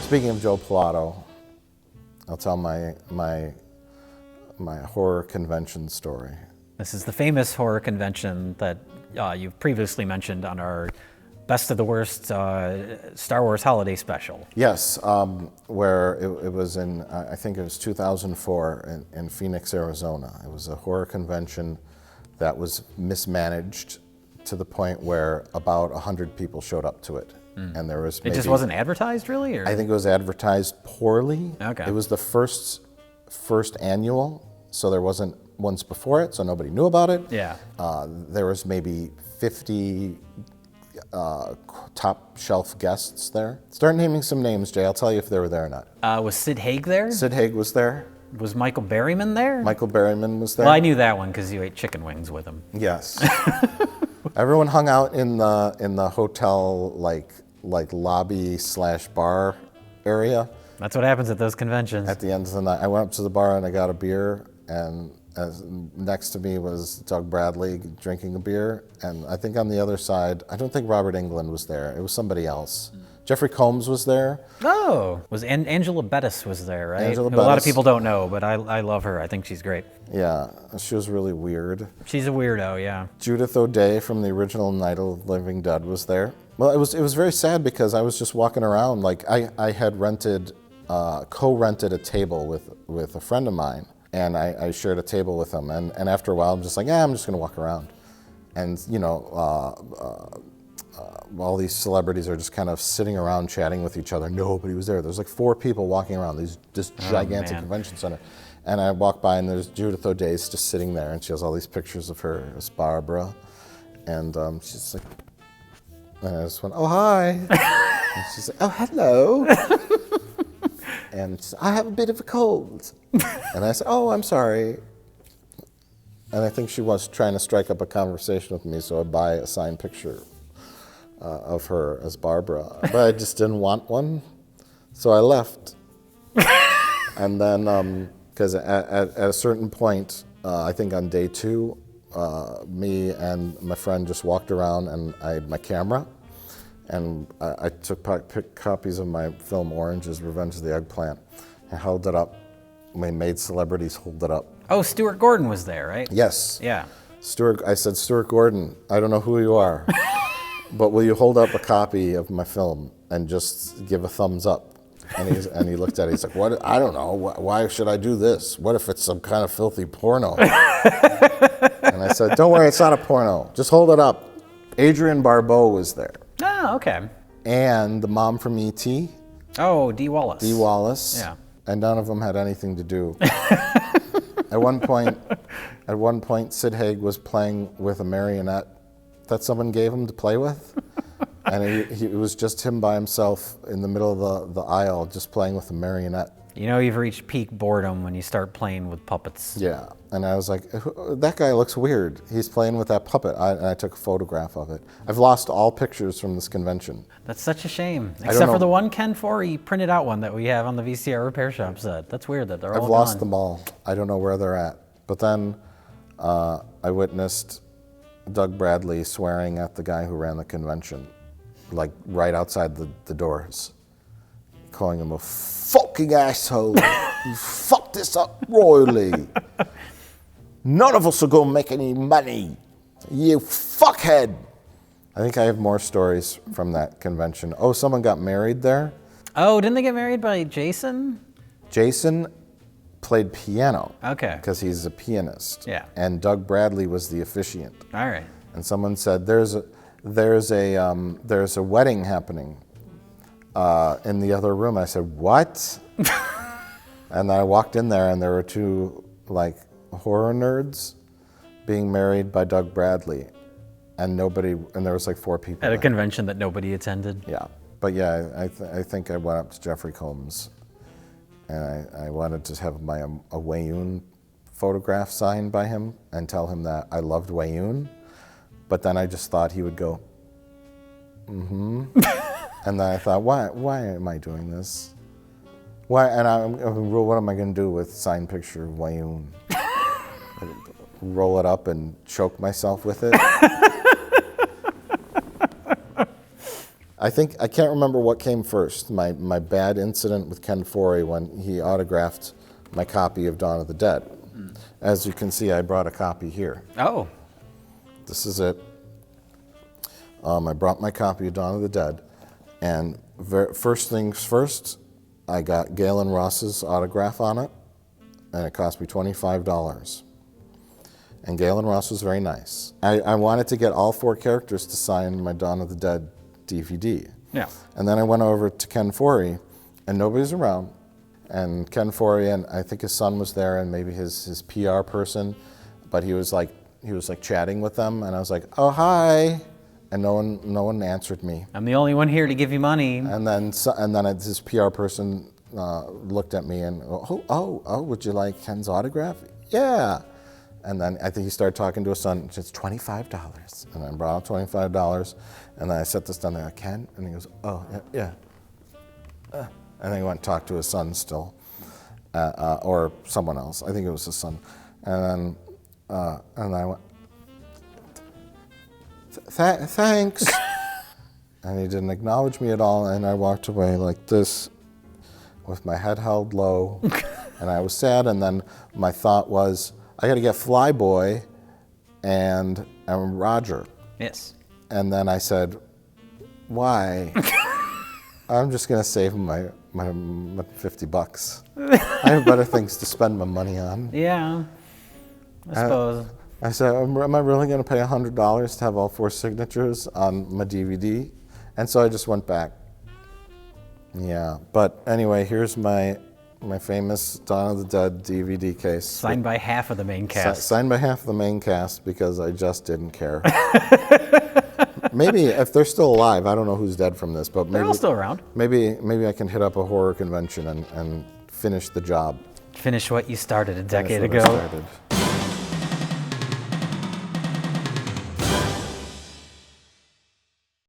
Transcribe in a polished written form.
Speaking of Joe Pilato, I'll tell my horror convention story. This is the famous horror convention that you've previously mentioned on our Best of the Worst Star Wars Holiday Special. Yes, where it was in, I think it was 2004 in Phoenix, Arizona. It was a horror convention that was mismanaged to the point where about 100 people showed up to it. And there was It just wasn't advertised, really? Or? I think it was advertised poorly. Okay. It was the first annual, so there wasn't ones before it, so nobody knew about it. Yeah. There was maybe 50 top shelf guests there. Start naming some names, Jay. I'll tell you if they were there or not. Was Sid Haig there? Sid Haig was there. Was Michael Berryman there? Michael Berryman was there. Well, I knew that one because you ate chicken wings with him. Yes. Everyone hung out in the hotel like lobby / bar area. That's what happens at those conventions. At the end of the night, I went up to the bar and I got a beer, and next to me was Doug Bradley drinking a beer, and I think on the other side, I don't think Robert Englund was there. It was somebody else. Jeffrey Combs was there. Oh, was Angela Bettis was there, right? Angela Who a lot of Bettis. people don't know, but I love her. I think she's great. Yeah, she was really weird. She's a weirdo, yeah. Judith O'Dea from the original Night of the Living Dead was there. Well, it was very sad because I was just walking around, like I had co-rented a table with a friend of mine, and I shared a table with him, and after a while I'm just like, I'm just gonna walk around, and you know, all these celebrities are just kind of sitting around chatting with each other. Nobody was there. There's like 4 people walking around this gigantic convention center, and I walk by and there's Judith O'Dea just sitting there, and she has all these pictures of her as Barbara, and she's like, and I just went, oh hi, and she's like, oh hello. And she said, I have a bit of a cold. And I said, oh, I'm sorry. And I think she was trying to strike up a conversation with me, so I buy a signed picture of her as Barbara. But I just didn't want one, so I left. And then, because at a certain point, I think on day 2, me and my friend just walked around, and I had my camera. And I took copies of my film Orange's Revenge of the Eggplant and held it up. We made celebrities hold it up. Oh, Stuart Gordon was there, right? Yes. Yeah. I said, Stuart Gordon, I don't know who you are, but will you hold up a copy of my film and just give a thumbs up? And he looked at it, he's like, what? I don't know, why should I do this? What if it's some kind of filthy porno? And I said, don't worry, it's not a porno, just hold it up. Adrienne Barbeau was there. Oh, okay. And the mom from E.T. Oh, Dee Wallace. Dee Wallace. Yeah. And none of them had anything to do. At one point, Sid Haig was playing with a marionette that someone gave him to play with. And it was just him by himself in the middle of the aisle, just playing with a marionette. You know you've reached peak boredom when you start playing with puppets. Yeah, and I was like, that guy looks weird. He's playing with that puppet. And I took a photograph of it. I've lost all pictures from this convention. That's such a shame. Except for the one Ken Foree printed out one that we have on the VCR repair shop set. That's weird that they're all gone. I've lost them all. I don't know where they're at. But then I witnessed Doug Bradley swearing at the guy who ran the convention, like right outside the doors, calling him a fucking asshole. You fucked this up royally. None of us are going to make any money. You fuckhead. I think I have more stories from that convention. Oh, someone got married there. Oh, didn't they get married by Jason? Jason played piano. Okay. Because he's a pianist. Yeah. And Doug Bradley was the officiant. All right. And someone said, there's a wedding happening in the other room. I said, what? And I walked in there, and there were 2 like horror nerds being married by Doug Bradley, and there was like 4 people At a there. convention that nobody attended. Yeah, but yeah, I think I went up to Jeffrey Combs, and I wanted to have a Wayoon photograph signed by him and tell him that I loved Wayoon, but then I just thought he would go, mm-hmm. And then I thought, why am I doing this? Why? And what am I going to do with signed picture of Wayoon? Roll it up and choke myself with it? I can't remember what came first. My bad incident with Ken Foree when he autographed my copy of Dawn of the Dead. As you can see, I brought a copy here. Oh. This is it. I brought my copy of Dawn of the Dead, and first things first, I got Galen Ross's autograph on it, and it cost me $25. And Galen Ross was very nice. I wanted to get all 4 characters to sign my Dawn of the Dead DVD. Yeah. And then I went over to Ken Foree, and nobody's around. And Ken Foree, and I think his son was there, and maybe his PR person, but he was like chatting with them, and I was like, "Oh, hi," and no one answered me. I'm the only one here to give you money. And then his PR person looked at me and, oh, would you like Ken's autograph? Yeah. And then I think he started talking to his son. It's $25, and I brought him $25, and then I set this down there. Ken, and he goes, "Oh, yeah." And then he went and talked to his son still, or someone else. I think it was his son. And I went, "Thanks." And he didn't acknowledge me at all, and I walked away like this with my head held low, and I was sad. And then my thought was, I got to get Flyboy and Roger. Yes. And then I said, why? I'm just going to save him my $50. I have better things to spend my money on. Yeah, I suppose. I said, am I really going to pay $100 to have all 4 signatures on my DVD? And so I just went back. Yeah, but anyway, here's my famous Dawn of the Dead DVD case. Signed by half of the main cast. Signed by half of the main cast because I just didn't care. Maybe if they're still alive, I don't know who's dead from this, but maybe They're all still around. Maybe I can hit up a horror convention and finish the job. Finish what you started a decade Finish what I ago. started.